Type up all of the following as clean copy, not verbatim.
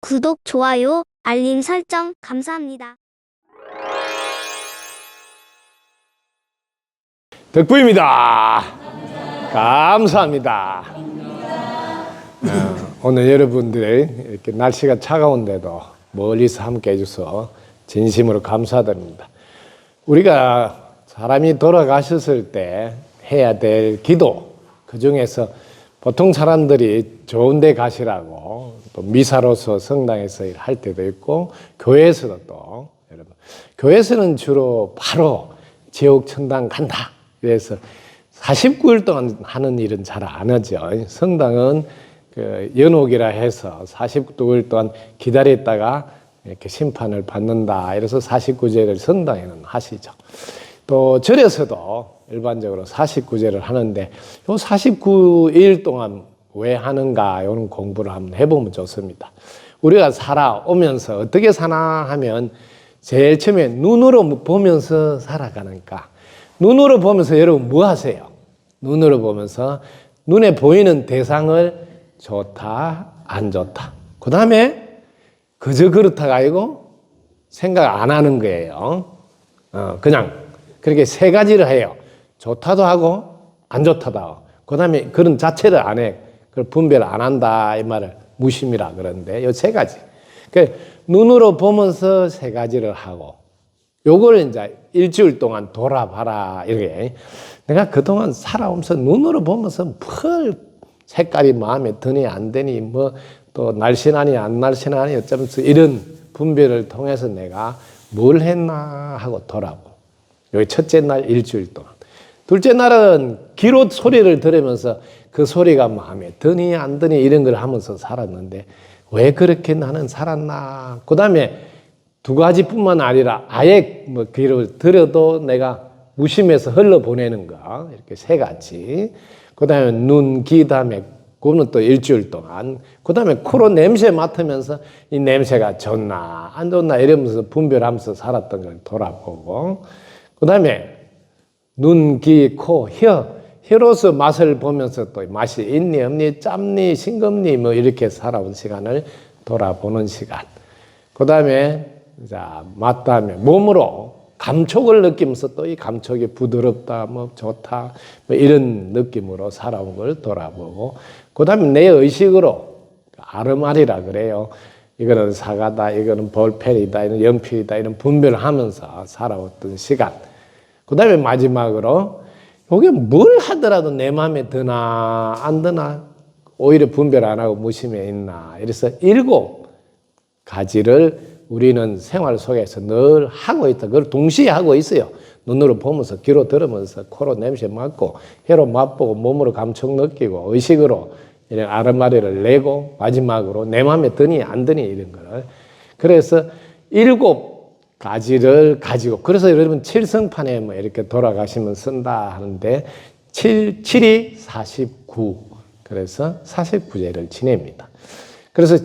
구독, 좋아요, 알림 설정 감사합니다. 덕부입니다. 감사합니다. 오늘 여러분들의 이렇게 날씨가 차가운데도 멀리서 함께 해줘서 진심으로 감사드립니다. 우리가 사람이 돌아가셨을 때 해야 될 기도, 그 중에서 보통 사람들이 좋은 데 가시라고 또 미사로서 성당에서 할 때도 있고 교회에서도 또 여러분 교회에서는 주로 바로 지옥 천당 간다. 그래서 49일 동안 하는 일은 잘 안 하죠. 성당은 그 연옥이라 해서 49일 동안 기다렸다가 이렇게 심판을 받는다. 이래서 49제를 성당에는 하시죠. 또 절에서도 일반적으로 49제를 하는데 요 49일 동안 왜 하는가 이런 공부를 한번 해보면 좋습니다. 우리가 살아오면서 어떻게 사나 하면 제일 처음에 눈으로 보면서 살아가니까 눈으로 보면서 여러분 뭐 하세요? 눈으로 보면서 눈에 보이는 대상을 좋다 안 좋다 그 다음에 그저 그렇다가 아니고 생각 안 하는 거예요. 그냥 그렇게 세 가지를 해요. 좋다도 하고 안 좋다도 하고 그 다음에 그런 자체를 안 해. 그걸 분별 안 한다 이 말을 무심이라 그러는데 요 세 가지. 그 눈으로 보면서 세 가지를 하고 요걸 이제 일주일 동안 돌아봐라 이렇게. 내가 그동안 살아오면서 눈으로 보면서 펄 색깔이 마음에 드니 안 드니 뭐 또 날씬하니 안 날씬하니 어쩌면서 이런 분별을 통해서 내가 뭘 했나 하고 돌아보고. 여기 첫째 날 일주일 동안. 둘째 날은 귀로 소리를 들으면서 그 소리가 마음에 드니 안 드니 이런 걸 하면서 살았는데 왜 그렇게 나는 살았나. 그 다음에 두 가지뿐만 아니라 아예 뭐 귀로 들어도 내가 무심해서 흘러보내는 거 이렇게 세 가지. 그 다음에 눈, 귀 다음에 그거는 또 일주일 동안. 그 다음에 코로 냄새 맡으면서 이 냄새가 좋나 안 좋나 이러면서 분별하면서 살았던 걸 돌아보고. 그 다음에 눈, 귀, 코, 혀로서 맛을 보면서 또 맛이 있니 없니 짭니 싱겁니 뭐 이렇게 살아온 시간을 돌아보는 시간. 그 다음에 맛 다음에 몸으로 감촉을 느끼면서 또 이 감촉이 부드럽다 뭐 좋다 뭐 이런 느낌으로 살아온 걸 돌아보고. 그 다음에 내 의식으로 아르마리라 그래요. 이거는 사과다 이거는 볼펜이다 이런 연필이다 이런 분별을 하면서 살아왔던 시간. 그 다음에 마지막으로 이게 뭘 하더라도 내 마음에 드나 안 드나 오히려 분별 안 하고 무심해 있나. 이래서 7가지를 우리는 생활 속에서 늘 하고 있다. 그걸 동시에 하고 있어요. 눈으로 보면서 귀로 들으면서 코로 냄새 맡고 혀로 맛보고 몸으로 감촉 느끼고 의식으로 이런 아르마리를 내고 마지막으로 내 마음에 드니 안 드니 이런 거를. 그래서 7가지를 가지고 그래서 여러분 칠성판에 뭐 이렇게 돌아가시면 쓴다 하는데 7이 49 그래서 49제를 지냅니다. 그래서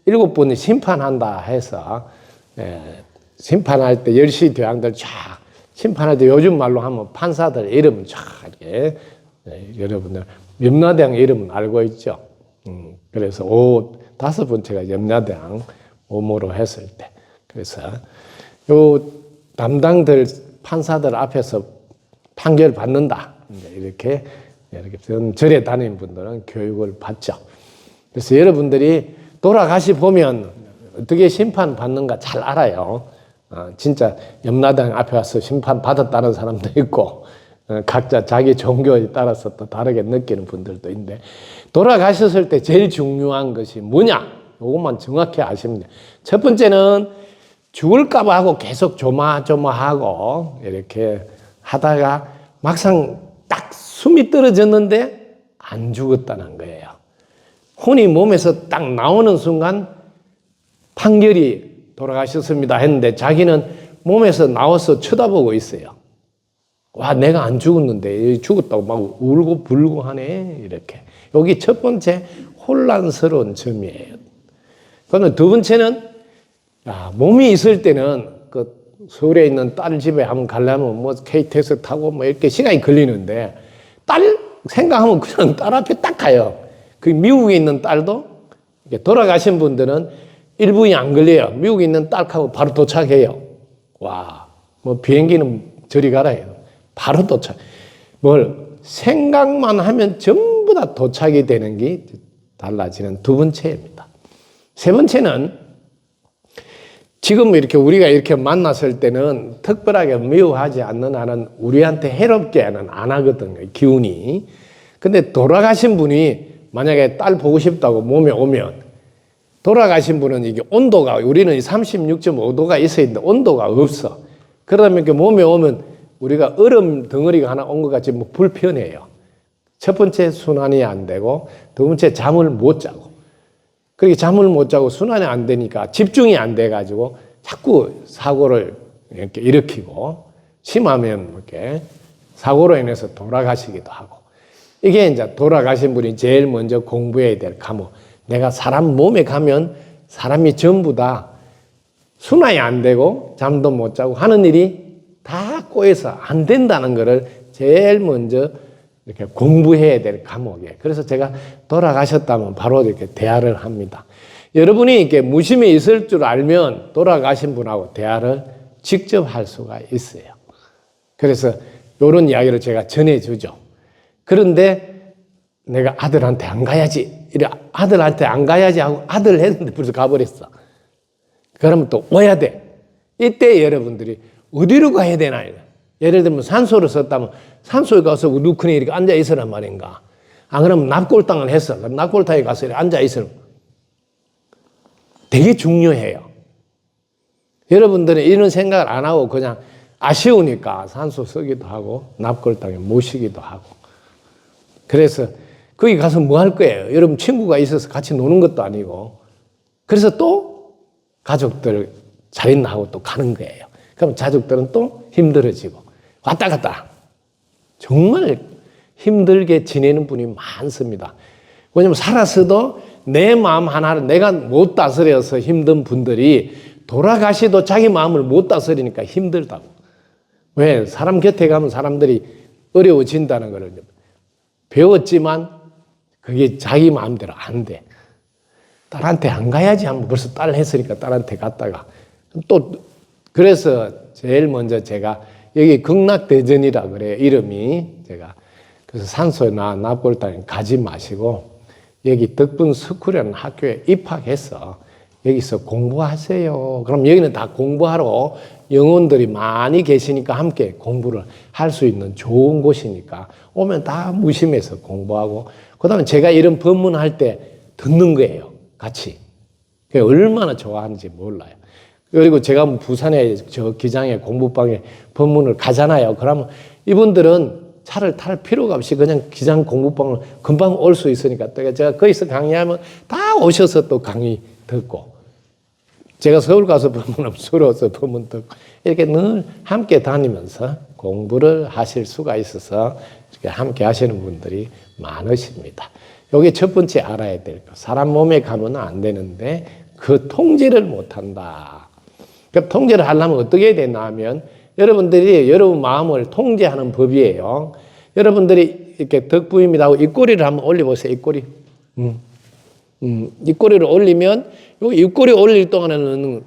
7분이 심판한다 해서 심판할 때 열시 대왕들 쫙 심판할 때 요즘 말로 하면 판사들 이름 쫙 이렇게 여러분들 염라대왕 이름은 알고 있죠. 그래서 5번째가 염라대왕 오모로 했을 때 그래서 요 담당들 판사들 앞에서 판결 받는다 이렇게 절에 다니는 분들은 교육을 받죠. 그래서 여러분들이 돌아가시 보면 어떻게 심판 받는가 잘 알아요. 진짜 염라대왕 앞에 와서 심판 받았다는 사람도 있고 각자 자기 종교에 따라서 또 다르게 느끼는 분들도 있는데 돌아가셨을 때 제일 중요한 것이 뭐냐? 이것만 정확히 아시면 돼요. 첫 번째는 죽을까 봐 하고 계속 조마조마하고 이렇게 하다가 막상 딱 숨이 떨어졌는데 안 죽었다는 거예요. 혼이 몸에서 딱 나오는 순간 판결이 돌아가셨습니다 했는데 자기는 몸에서 나와서 쳐다보고 있어요. 와, 내가 안 죽었는데 죽었다고 막 울고 불고 하네 이렇게. 여기 첫 번째 혼란스러운 점이에요. 그러면 두 번째는 몸이 있을 때는 그 서울에 있는 딸 집에 한번 가려면 뭐 KTX 타고 뭐 이렇게 시간이 걸리는데 딸 생각하면 그냥 딸 앞에 딱 가요. 그 미국에 있는 딸도 돌아가신 분들은 1분이 안 걸려요. 미국에 있는 딸하고 바로 도착해요. 와, 뭐 비행기는 저리 가라 해요. 바로 도착. 뭘 생각만 하면 전부 다 도착이 되는 게 달라지는 두 번째입니다. 세 번째는 지금 이렇게 우리가 이렇게 만났을 때는 특별하게 미워하지 않는 한은 우리한테 해롭게는 안 하거든요. 기운이. 근데 돌아가신 분이 만약에 딸 보고 싶다고 몸에 오면 돌아가신 분은 이게 온도가 우리는 36.5도가 있어야 되는데 온도가 없어. 그러다 보니까 몸에 오면 우리가 얼음 덩어리가 하나 온 것 같이 뭐 불편해요. 첫 번째 순환이 안 되고 두 번째 잠을 못 자고 그렇게 잠을 못 자고 순환이 안 되니까 집중이 안 돼가지고 자꾸 사고를 이렇게 일으키고 심하면 이렇게 사고로 인해서 돌아가시기도 하고 이게 이제 돌아가신 분이 제일 먼저 공부해야 될 과목. 내가 사람 몸에 가면 사람이 전부 다 순환이 안 되고 잠도 못 자고 하는 일이 다 꼬여서 안 된다는 것을 제일 먼저 이렇게 공부해야 될 과목이에요. 그래서 제가 돌아가셨다면 바로 이렇게 대화를 합니다. 여러분이 이렇게 무심히 있을 줄 알면 돌아가신 분하고 대화를 직접 할 수가 있어요. 그래서 이런 이야기를 제가 전해주죠. 그런데 내가 아들한테 안 가야지. 이래 아들한테 안 가야지 하고 아들 했는데 벌써 가버렸어. 그러면 또 와야 돼. 이때 여러분들이 어디로 가야 되나? 예를 들면 산소를 썼다면 산소에 가서 우두커니 이렇게 앉아 있으란 말인가. 안 그러면 납골당을 했어. 그럼 납골당에 가서 이렇게 앉아 있으면 되게 중요해요. 여러분들은 이런 생각을 안 하고 그냥 아쉬우니까 산소 쓰기도 하고 납골당에 모시기도 하고. 그래서 거기 가서 뭐 할 거예요? 여러분 친구가 있어서 같이 노는 것도 아니고. 그래서 또 가족들 잘 있나 하고 또 가는 거예요. 그럼 가족들은 또 힘들어지고 왔다 갔다 정말 힘들게 지내는 분이 많습니다. 왜냐하면 살아서도 내 마음 하나를 내가 못 다스려서 힘든 분들이 돌아가시도 자기 마음을 못 다스리니까 힘들다고. 왜? 사람 곁에 가면 사람들이 어려워진다는 걸 배웠지만 그게 자기 마음대로 안 돼. 딸한테 안 가야지 하면 벌써 딸 했으니까 딸한테 갔다가 또 그래서 제일 먼저 제가 여기 극락대전이라 그래요. 이름이 제가 그래서 산소나 납골당에 가지 마시고 여기 덕분 스쿨이라는 학교에 입학해서 여기서 공부하세요. 그럼 여기는 다 공부하러 영혼들이 많이 계시니까 함께 공부를 할 수 있는 좋은 곳이니까 오면 다 무심해서 공부하고 그다음에 제가 이런 법문할 때 듣는 거예요. 같이. 그게 얼마나 좋아하는지 몰라요. 그리고 제가 부산에 저 기장에 공부방에 법문을 가잖아요. 그러면 이분들은 차를 탈 필요가 없이 그냥 기장 공부방을 금방 올 수 있으니까 또 제가 거기서 강의하면 다 오셔서 또 강의 듣고 제가 서울 가서 법문하면 서울 와서 법문 듣고 이렇게 늘 함께 다니면서 공부를 하실 수가 있어서 이렇게 함께 하시는 분들이 많으십니다. 이게 첫 번째 알아야 될 거. 사람 몸에 가면 안 되는데 그 통제를 못한다. 그 통제를 하려면 어떻게 해야 되나 하면 여러분들이 여러분 마음을 통제하는 법이에요. 여러분들이 이렇게 덕부입니다 하고 입꼬리를 한번 올려보세요. 입꼬리. 입꼬리를 올리면 요 입꼬리 올릴 동안에는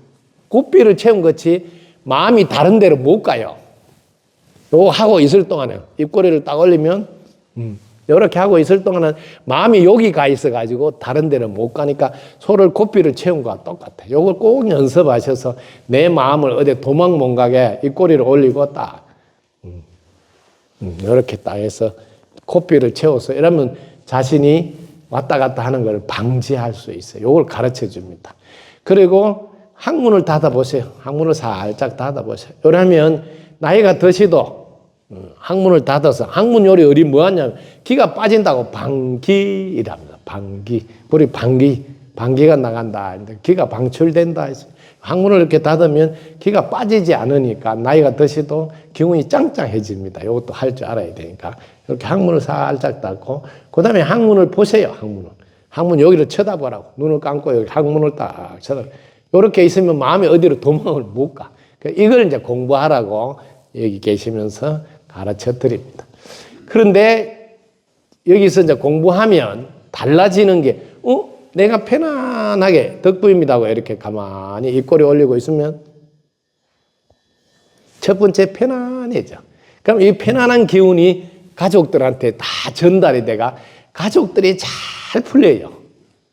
고삐를 채운 것이 마음이 다른 데로 못 가요. 요거 하고 있을 동안에 입꼬리를 딱 올리면 이렇게 하고 있을 동안은 마음이 여기 가 있어가지고 다른 데를 못 가니까 소를 고삐를 채운 거와 똑같아요. 요걸 꼭 연습하셔서 내 마음을 어디 도망 못 가게 입꼬리를 올리고 딱 이렇게 딱 해서 고삐를 채워서 이러면 자신이 왔다 갔다 하는 걸 방지할 수 있어요. 요걸 가르쳐 줍니다. 그리고 항문을 닫아보세요. 항문을 살짝 닫아보세요. 이러면 나이가 드시도 항문을 닫아서 항문 요리 어디 뭐하냐면 기가 빠진다고 방기이랍니다. 방기. 우리 방기가 나간다. 기가 방출된다. 항문을 이렇게 닫으면 기가 빠지지 않으니까 나이가 드셔도 기운이 짱짱해집니다. 이것도 할 줄 알아야 되니까 이렇게 항문을 살짝 닫고 그 다음에 항문을 보세요. 항문 여기를 쳐다보라고 눈을 감고 여기 항문을 딱 쳐다보고 이렇게 있으면 마음이 어디로 도망을 못 가. 이걸 이제 공부하라고 여기 계시면서 가르쳐 드립니다. 그런데 여기서 이제 공부하면 달라지는 게, 내가 편안하게 덕분입니다 하고 이렇게 가만히 입꼬리 올리고 있으면 첫 번째 편안해져. 그럼 이 편안한 기운이 가족들한테 다 전달이 돼가 가족들이 잘 풀려요.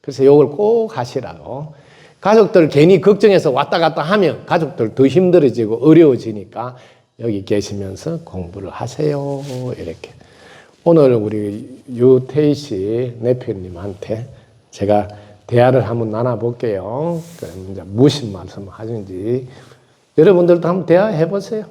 그래서 이걸 꼭 하시라고. 가족들 괜히 걱정해서 왔다 갔다 하면 가족들 더 힘들어지고 어려워지니까 여기 계시면서 공부를 하세요. 이렇게. 오늘 우리 유태희 씨 내표님한테 제가 대화를 한번 나눠볼게요. 그럼 이제 무슨 말씀 하는지 여러분들도 한번 대화해 보세요.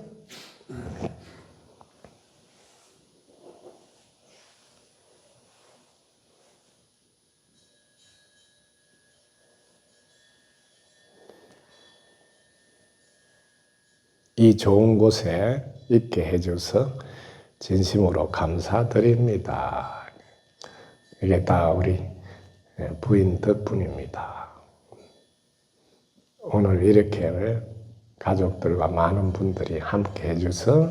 이 좋은 곳에 있게 해줘서 진심으로 감사드립니다. 이게 다 우리 부인 덕분입니다. 오늘 이렇게 가족들과 많은 분들이 함께 해줘서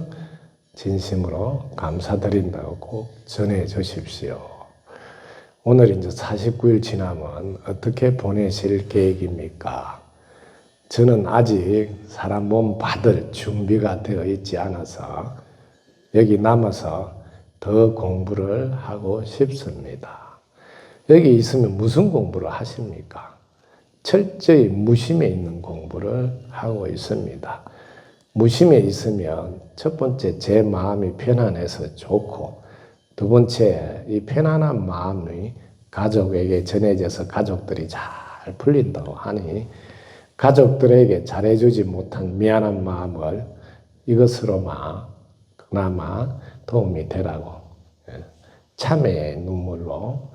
진심으로 감사드린다고 꼭 전해 주십시오. 오늘 이제 49일 지나면 어떻게 보내실 계획입니까? 저는 아직 사람 몸 받을 준비가 되어 있지 않아서 여기 남아서 더 공부를 하고 싶습니다. 여기 있으면 무슨 공부를 하십니까? 철저히 무심에 있는 공부를 하고 있습니다. 무심에 있으면 첫 번째 제 마음이 편안해서 좋고 두 번째 이 편안한 마음이 가족에게 전해져서 가족들이 잘 풀린다고 하니 가족들에게 잘해주지 못한 미안한 마음을 이것으로만 그나마 도움이 되라고 참회의 눈물로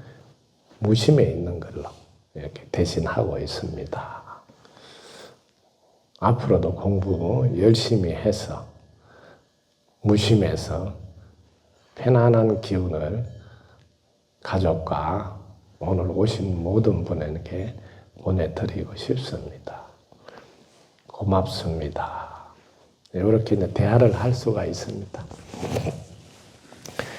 무심에 있는 걸로 이렇게 대신하고 있습니다. 앞으로도 공부 열심히 해서 무심해서 편안한 기운을 가족과 오늘 오신 모든 분에게 보내드리고 싶습니다. 고맙습니다. 이렇게 대화를 할 수가 있습니다.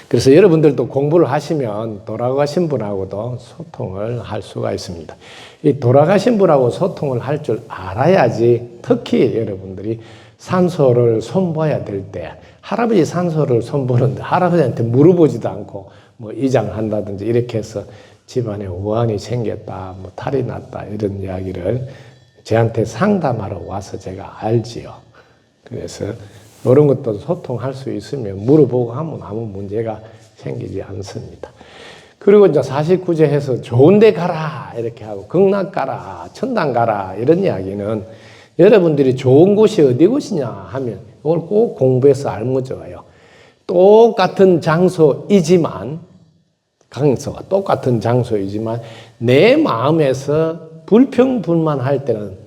그래서 여러분들도 공부를 하시면 돌아가신 분하고도 소통을 할 수가 있습니다. 이 돌아가신 분하고 소통을 할 줄 알아야지 특히 여러분들이 산소를 손봐야 될 때 할아버지 산소를 손보는데 할아버지한테 물어보지도 않고 뭐 이장한다든지 이렇게 해서 집안에 우환이 생겼다, 뭐 탈이 났다 이런 이야기를 저한테 상담하러 와서 제가 알지요. 그래서 이런 것도 소통할 수 있으면 물어보고 하면 아무 문제가 생기지 않습니다. 그리고 이제 49제 해서 좋은 데 가라 이렇게 하고 극락 가라, 천당 가라 이런 이야기는 여러분들이 좋은 곳이 어디 곳이냐 하면 이걸 꼭 공부해서 알면 좋아요. 똑같은 장소이지만 강서가 똑같은 장소이지만 내 마음에서 불평불만할 때는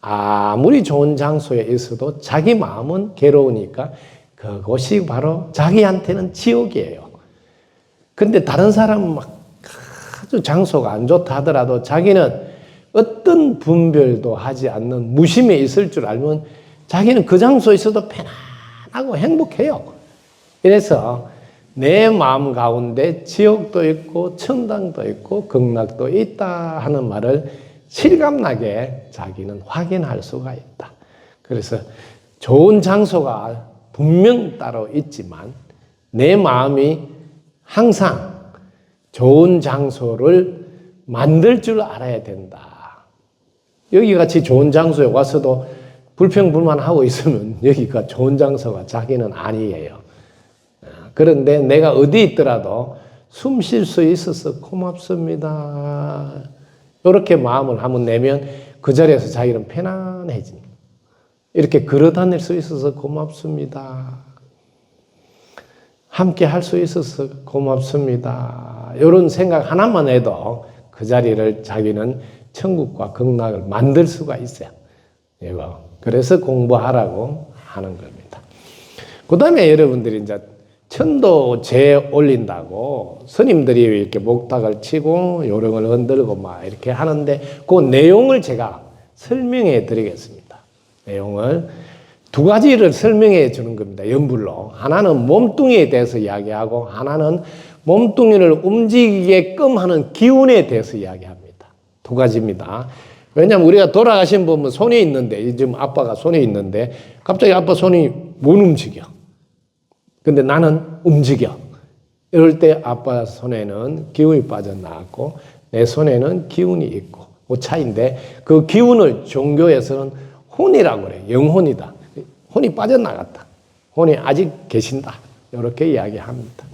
아무리 좋은 장소에 있어도 자기 마음은 괴로우니까 그곳이 바로 자기한테는 지옥이에요. 근데 다른 사람은 막 아주 장소가 안 좋다 하더라도 자기는 어떤 분별도 하지 않는 무심에 있을 줄 알면 자기는 그 장소에 있어도 편안하고 행복해요. 그래서 내 마음 가운데 지옥도 있고 천당도 있고 극락도 있다 하는 말을 실감나게 자기는 확인할 수가 있다. 그래서 좋은 장소가 분명 따로 있지만 내 마음이 항상 좋은 장소를 만들 줄 알아야 된다. 여기같이 좋은 장소에 와서도 불평불만하고 있으면 여기가 좋은 장소가 자기는 아니에요. 그런데 내가 어디 있더라도 숨 쉴 수 있어서 고맙습니다. 이렇게 마음을 한번 내면 그 자리에서 자기는 편안해집니다. 이렇게 걸어 다닐 수 있어서 고맙습니다. 함께 할 수 있어서 고맙습니다. 이런 생각 하나만 해도 그 자리를 자기는 천국과 극락을 만들 수가 있어요. 이거. 그래서 공부하라고 하는 겁니다. 그 다음에 여러분들이 이제 천도 재 올린다고 스님들이 이렇게 목탁을 치고 요령을 흔들고 막 이렇게 하는데 그 내용을 제가 설명해 드리겠습니다. 내용을 두 가지를 설명해 주는 겁니다. 연불로. 하나는 몸뚱이에 대해서 이야기하고 하나는 몸뚱이를 움직이게끔 하는 기운에 대해서 이야기합니다. 두 가지입니다. 왜냐하면 우리가 돌아가신 분은 손이 있는데, 지금 아빠가 손이 있는데 갑자기 아빠 손이 못 움직여. 근데 나는 움직여. 이럴 때 아빠 손에는 기운이 빠져나갔고 내 손에는 기운이 있고 그 차이인데, 그 기운을 종교에서는 혼이라고 그래요. 영혼이다. 혼이 빠져나갔다. 혼이 아직 계신다. 이렇게 이야기합니다.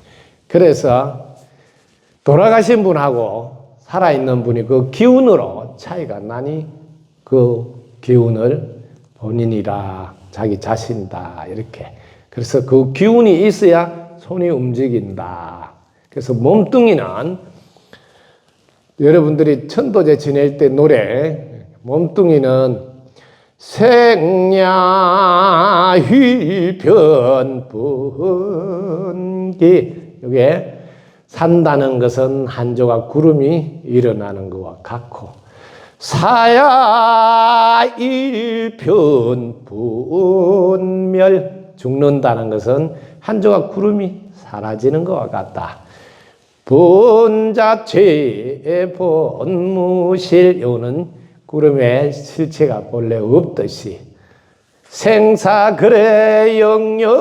그래서 돌아가신 분하고 살아있는 분이 그 기운으로 차이가 나니 그 기운을 본인이라, 자기 자신이다, 이렇게. 그래서 그 기운이 있어야 손이 움직인다. 그래서 몸뚱이는 여러분들이 천도제 지낼 때 노래, 몸뚱이는 생야 휘변분기, 이게 산다는 것은 한 조각 구름이 일어나는 것과 같고, 사야 일변분멸, 죽는다는 것은 한 조각 구름이 사라지는 것과 같다. 본자체의 본무실, 요는 구름의 실체가 본래 없듯이 생사 그래 영여연이로다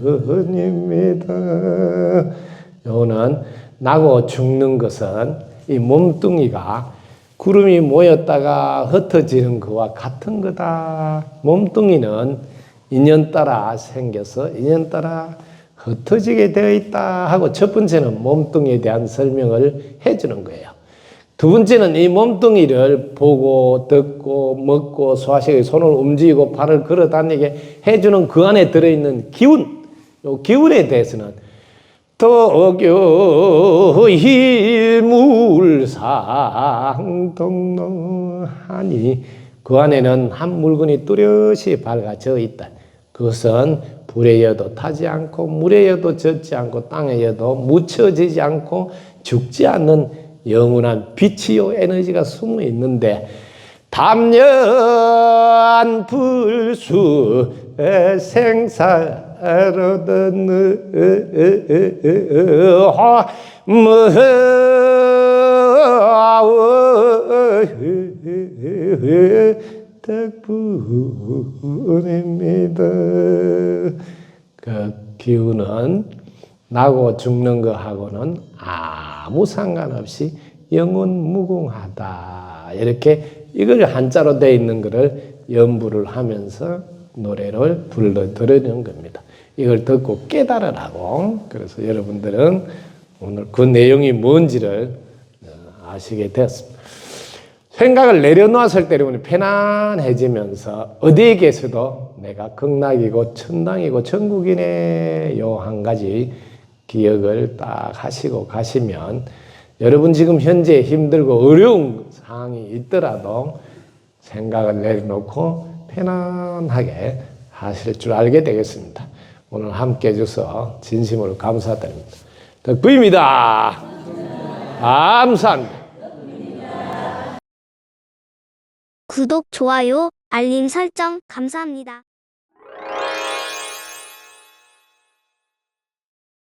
덕분입니다. 요는 나고 죽는 것은 이 몸뚱이가 구름이 모였다가 흩어지는 것과 같은 거다. 몸뚱이는 인연 따라 생겨서 인연 따라 흩어지게 되어 있다 하고, 첫 번째는 몸뚱이에 대한 설명을 해주는 거예요. 두 번째는 이 몸뚱이를 보고 듣고 먹고 소화시키고 손을 움직이고 발을 걸어 다니게 해주는 그 안에 들어있는 기운, 이 기운에 대해서는 도교 일물상 동로하니, 그 안에는 한 물건이 뚜렷이 밝아져 있다. 그것은 불에 여도 타지 않고 물에 여도 젖지 않고 땅에 여도 묻혀지지 않고 죽지 않는 영원한 빛이요 에너지가 숨어 있는데, 담연 불수 생사로던 덕분입니다. 그 기운은 나고 죽는 거하고는 아무 상관없이 영원 무궁하다. 이렇게 이걸 한자로 되어 있는 것을 연부를 하면서 노래를 불러 드리는 겁니다. 이걸 듣고 깨달으라고. 그래서 여러분들은 오늘 그 내용이 뭔지를 아시게 되었습니다. 생각을 내려놓았을 때 여러분이 편안해지면서 어디에 계셔도 내가 극락이고 천당이고 천국이네, 요 한 가지 기억을 딱 하시고 가시면, 여러분 지금 현재 힘들고 어려운 상황이 있더라도 생각을 내려놓고 편안하게 하실 줄 알게 되겠습니다. 오늘 함께 해주셔서 진심으로 감사드립니다. 덕분입니다. 감사합니다. 구독, 좋아요, 알림 설정 감사합니다.